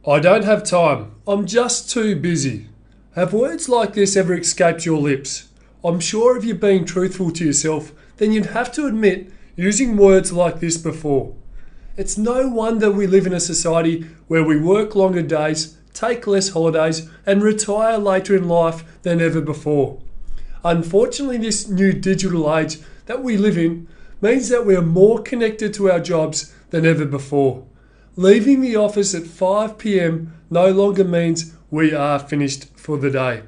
I don't have time. I'm just too busy. Have words like this ever escaped your lips? I'm sure if you're being truthful to yourself, then you'd have to admit using words like this before. It's no wonder we live in a society where we work longer days, take less holidays, and retire later in life than ever before. Unfortunately, this new digital age that we live in means that we are more connected to our jobs than ever before. Leaving the office at 5 p.m. no longer means we are finished for the day.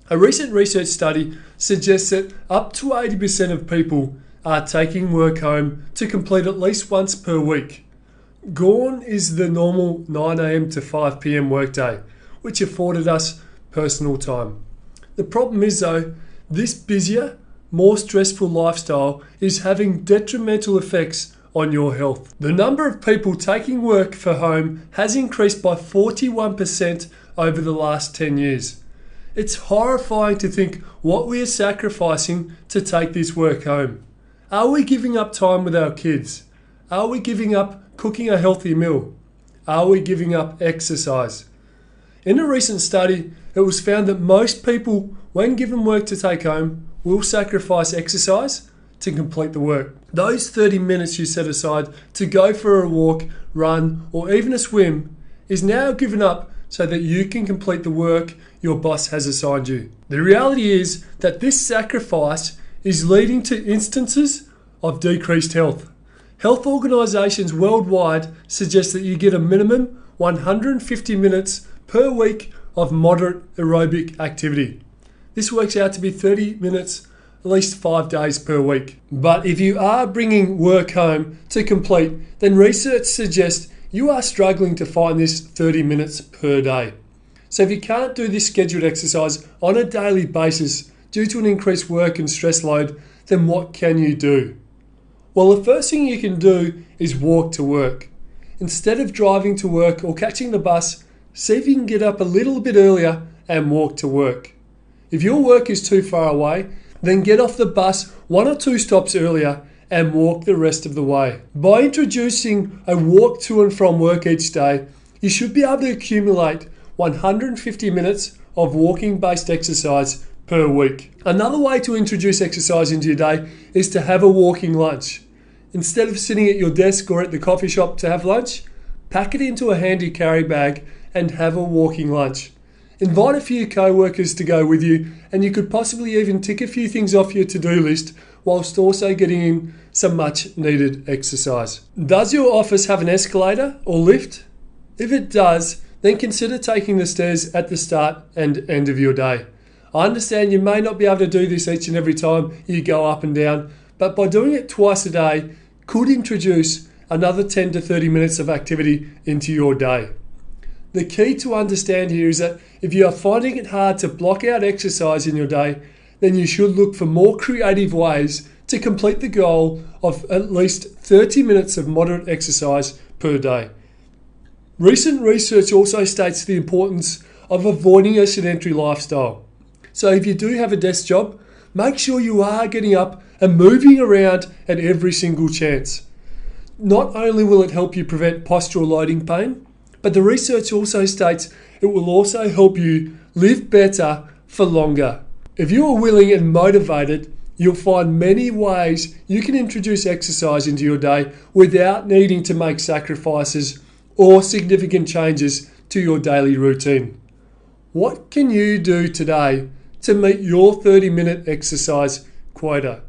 A recent research study suggests that up to 80% of people are taking work home to complete at least once per week. Gone is the normal 9 a.m. to 5 p.m. workday, which afforded us personal time. The problem is though, this busier, more stressful lifestyle is having detrimental effects on your health. The number of people taking work for home has increased by 41% over the last 10 years. It's horrifying to think what we are sacrificing to take this work home. Are we giving up time with our kids? Are we giving up cooking a healthy meal? Are we giving up exercise? In a recent study, it was found that most people, when given work to take home, will sacrifice exercise to complete the work. Those 30 minutes you set aside to go for a walk, run, or even a swim is now given up so that you can complete the work your boss has assigned you. The reality is that this sacrifice is leading to instances of decreased health. Health organisations worldwide suggest that you get a minimum 150 minutes per week of moderate aerobic activity. This works out to be 30 minutes at least 5 days per week. But if you are bringing work home to complete, then research suggests you are struggling to find this 30 minutes per day. So if you can't do this scheduled exercise on a daily basis due to an increased work and stress load, then what can you do? Well, the first thing you can do is walk to work. Instead of driving to work or catching the bus, see if you can get up a little bit earlier and walk to work. If your work is too far away, then get off the bus 1 or 2 stops earlier and walk the rest of the way. By introducing a walk to and from work each day, you should be able to accumulate 150 minutes of walking-based exercise per week. Another way to introduce exercise into your day is to have a walking lunch. Instead of sitting at your desk or at the coffee shop to have lunch, pack it into a handy carry bag and have a walking lunch. Invite a few co-workers to go with you, and you could possibly even tick a few things off your to-do list whilst also getting in some much needed exercise. Does your office have an escalator or lift? If it does, then consider taking the stairs at the start and end of your day. I understand you may not be able to do this each and every time you go up and down, but by doing it twice a day could introduce another 10 to 30 minutes of activity into your day. The key to understand here is that if you are finding it hard to block out exercise in your day, then you should look for more creative ways to complete the goal of at least 30 minutes of moderate exercise per day. Recent research also states the importance of avoiding a sedentary lifestyle. So if you do have a desk job, make sure you are getting up and moving around at every single chance. Not only will it help you prevent postural loading pain, but the research also states it will also help you live better for longer. If you are willing and motivated, you'll find many ways you can introduce exercise into your day without needing to make sacrifices or significant changes to your daily routine. What can you do today to meet your 30-minute exercise quota?